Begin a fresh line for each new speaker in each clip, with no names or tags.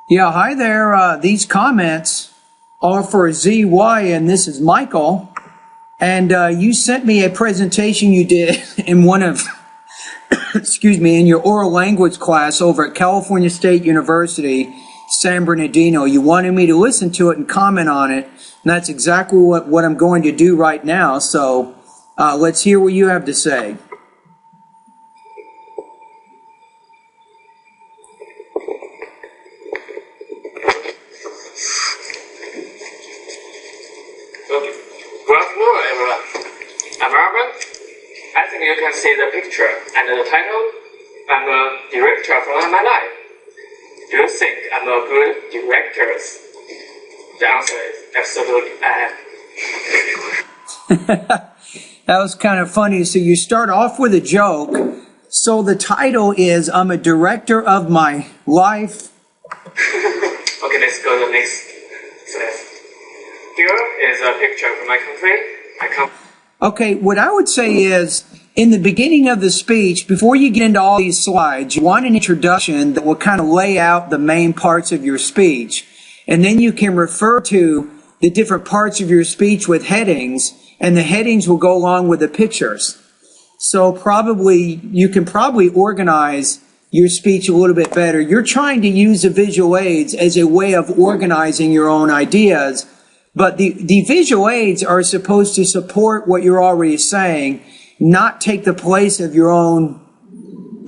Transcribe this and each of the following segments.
Yeah, hi there. These comments are for ZY, and this is Michael. And you sent me a presentation you did in one of, excuse me, in your oral language class over at California State University, San Bernardino. You wanted me to listen to it and comment on it, and that's exactly what I'm going to do right now. So let's hear what you have to say.
Good afternoon, everyone. I'm Robert. I think you can see the picture and the title. I'm a director from my life. Do you think I'm a good director? The answer is absolutely I am.
That was kind of funny. So you start off with a joke. So the title is, I'm a director of my life.
Okay, let's go to the next slide. Here is a picture from my country.
Okay, what I would say is, in the beginning of the speech, before you get into all these slides, you want an introduction that will kind of lay out the main parts of your speech. And then you can refer to the different parts of your speech with headings, and the headings will go along with the pictures. So you can probably organize your speech a little bit better. You're trying to use the visual aids as a way of organizing your own ideas. But the visual aids are supposed to support what you're already saying, not take the place of your own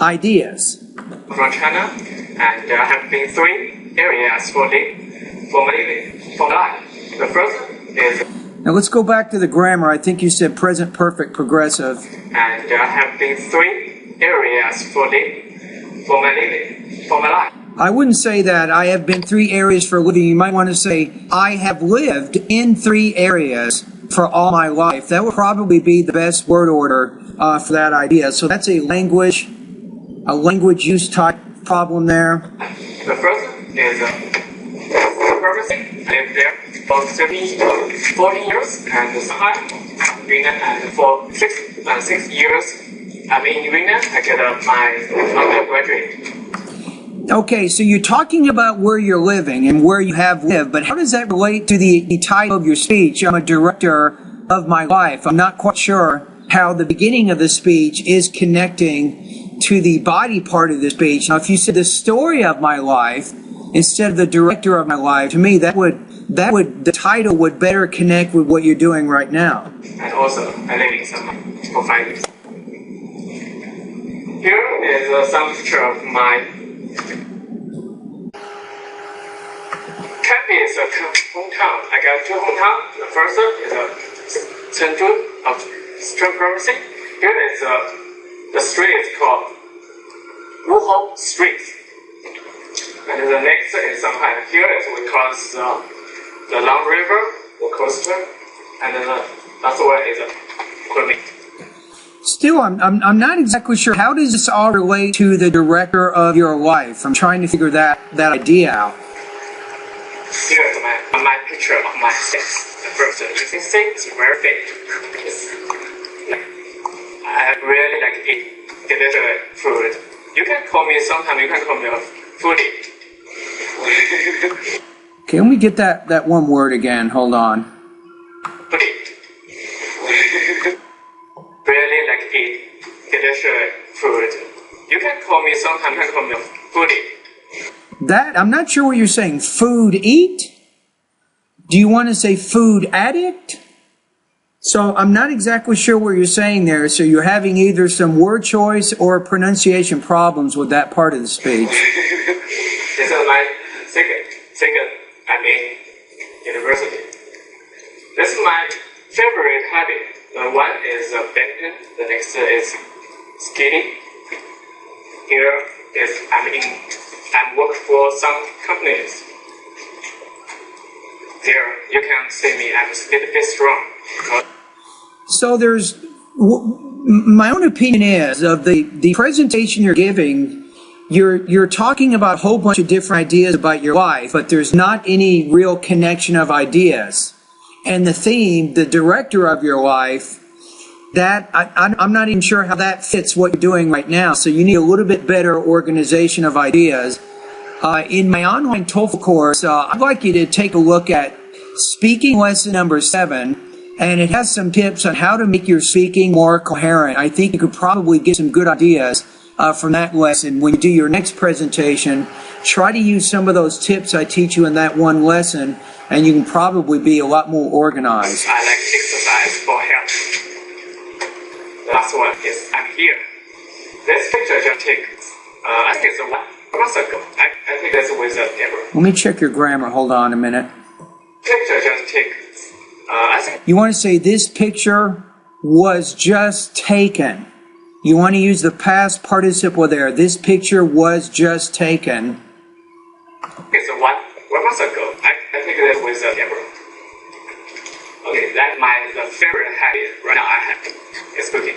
ideas.
From China, and I have been 3 areas for life. The first is...
Now let's go back to the grammar. I think you said present perfect progressive.
And I have been 3 areas for my life.
I wouldn't say that. I have been 3 areas for living. You might want to say, I have lived in 3 areas for all my life. That would probably be the best word order for that idea. So that's a language use type problem there.
The first is purpose. I lived there for 14 years, and sometime Vienna, and for 6 years I'm in Vienna. I get my undergraduate.
Okay, so you're talking about where you're living and where you have lived, but how does that relate to the title of your speech, I'm a director of my life? I'm not quite sure how the beginning of the speech is connecting to the body part of the speech. Now, if you said the story of my life instead of the director of my life, to me, the title would better connect with what you're doing right now.
And also, I live in some for 5 years. Here is some picture of my Canby is a hometown. I got 2 hometowns. The first is a Chengdu of Central Province. Here is the street is called Wuhou Street. And the next is Shanghai. Here is we cross the Long River, the coaster, and then the last one is Kunming.
Still, I'm not exactly sure. How does this all relate to the director of your life? I'm trying to figure that idea out.
Here is my picture of my steaks. The first, you can see it's very big. I really like to eat delicious food. You can call me a foodie.
Okay, let me get that one word again. Hold on.
Foodie. Really like to eat delicious food. You can call me a foodie.
I'm not sure what you're saying. Food eat? Do you want to say food addict? So I'm not exactly sure what you're saying there. So you're having either some word choice or pronunciation problems with that part of the speech.
This is my second I'm in university. This is my favorite hobby. One is badminton. The next is skating. Here is I'm working for some companies. There, you can see me, I'm a little bit strong.
So my own opinion is, of the presentation you're giving, you're talking about a whole bunch of different ideas about your life, but there's not any real connection of ideas. And the theme, the director of your life, I'm not even sure how that fits what you're doing right now. So you need a little bit better organization of ideas. In my online TOEFL course, I'd like you to take a look at speaking lesson number 7, and it has some tips on how to make your speaking more coherent. I think you could probably get some good ideas from that lesson. When you do your next presentation, try to use some of those tips I teach you in that one lesson, and you can probably be a lot more organized.
I like exercise for health. The last one is I'm here. This picture just take, I think it's 1 month ago. I think that's with a camera.
Let me check your grammar. Hold on a minute.
Picture just take, I think.
You want to say this picture was just taken. You want to use the past participle there. This picture was just taken.
It's 1 month ago. I think that's with a camera. Okay, that's the favorite habit right now I have. It's cooking.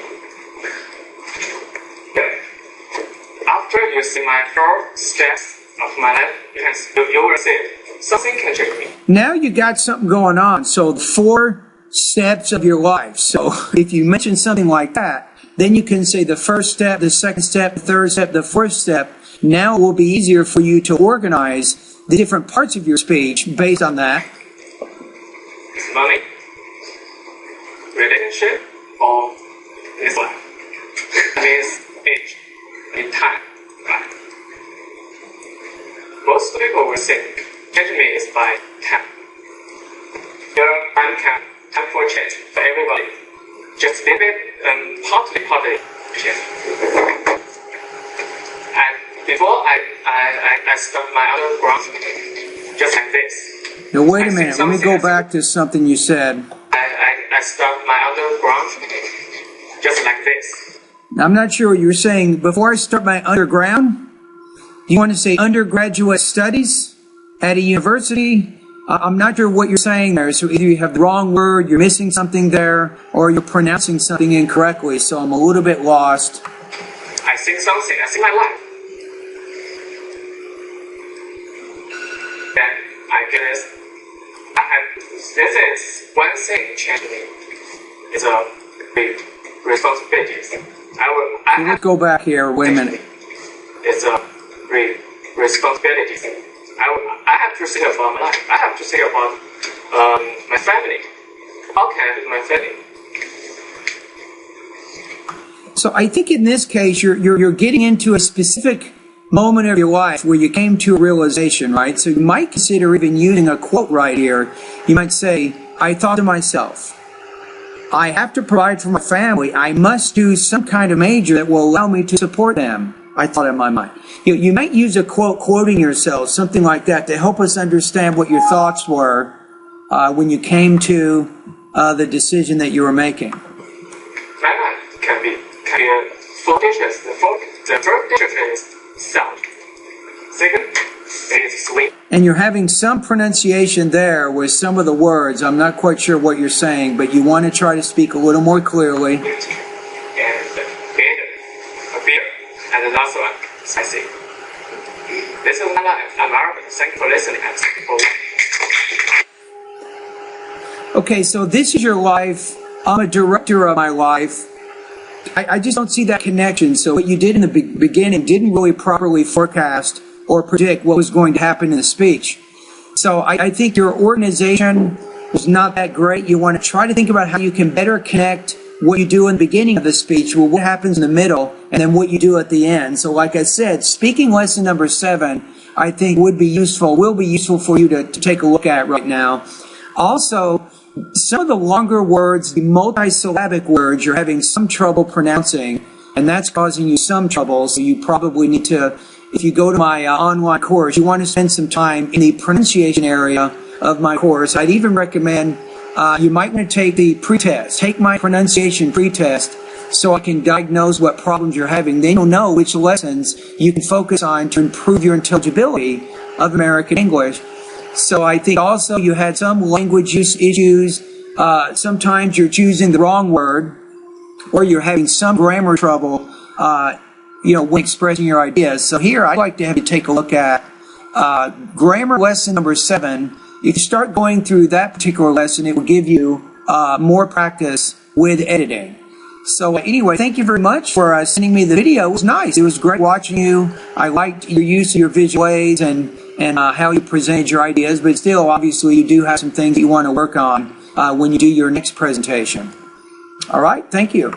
Okay. After you see my 4 steps of my life, you will see something can change me.
Now you got something going on. So the 4 steps of your life. So if you mention something like that, then you can say the first step, the second step, the third step, the fourth step. Now it will be easier for you to organize the different parts of your speech based on that.
Money, relationship, or this life. Means age, in time, right? Most people will say, change me is by time. Your time for change for everybody. Just leave it and partly change. And before I start my underground, just like this.
Now wait a minute, let me go back to something you said.
I start my underground just like this.
I'm not sure what you're saying. Before I start my underground, do you want to say undergraduate studies at a university? I'm not sure what you're saying there. So either you have the wrong word, you're missing something there, or you're pronouncing something incorrectly. So I'm a little bit lost.
I think something. I think my life. Then I guess this is one thing changed me. It's a big responsibility.
Let's go back here. Wait a minute.
It's a big responsibility. I have to think about my life. I have to think about my family. How can I do my family?
So I think in this case, you're getting into a specific moment of your life where you came to a realization, right? So you might consider even using a quote right here. You might say, I thought to myself, I have to provide for my family. I must do some kind of major that will allow me to support them. I thought in my mind. You might use a quote quoting yourself, something like that, to help us understand what your thoughts were when you came to the decision that you were making.
My mind can be 4 digits. The first digit is sound. Second is sweet.
And you're having some pronunciation there with some of the words. I'm not quite sure what you're saying, but you want to try to speak a little more clearly.
And beer. And the last one, spicy. This is my life. I'm Arabic. Thank you for listening.
Okay, so this is your life. I'm a director of my life. I just don't see that connection. So what you did in the beginning didn't really properly forecast or predict what was going to happen in the speech. So I think your organization was not that great. You want to try to think about how you can better connect what you do in the beginning of the speech with what happens in the middle and then what you do at the end. So like I said, speaking lesson number 7, I think will be useful for you to take a look at right now. Also, some of the longer words, the multisyllabic words, you're having some trouble pronouncing, and that's causing you some trouble. So you probably need to, if you go to my online course, you want to spend some time in the pronunciation area of my course. I'd even recommend you might want to take the pretest. Take my pronunciation pretest so I can diagnose what problems you're having. Then you'll know which lessons you can focus on to improve your intelligibility of American English. So I think also you had some language use issues. Sometimes you're choosing the wrong word, or you're having some grammar trouble, when expressing your ideas. So here I'd like to have you take a look at grammar lesson number 7. If you start going through that particular lesson, it will give you more practice with editing. So anyway, thank you very much for sending me the video. It was nice. It was great watching you. I liked your use of your visual aids and how you presented your ideas, but still, obviously, you do have some things that you want to work on when you do your next presentation. All right, thank you.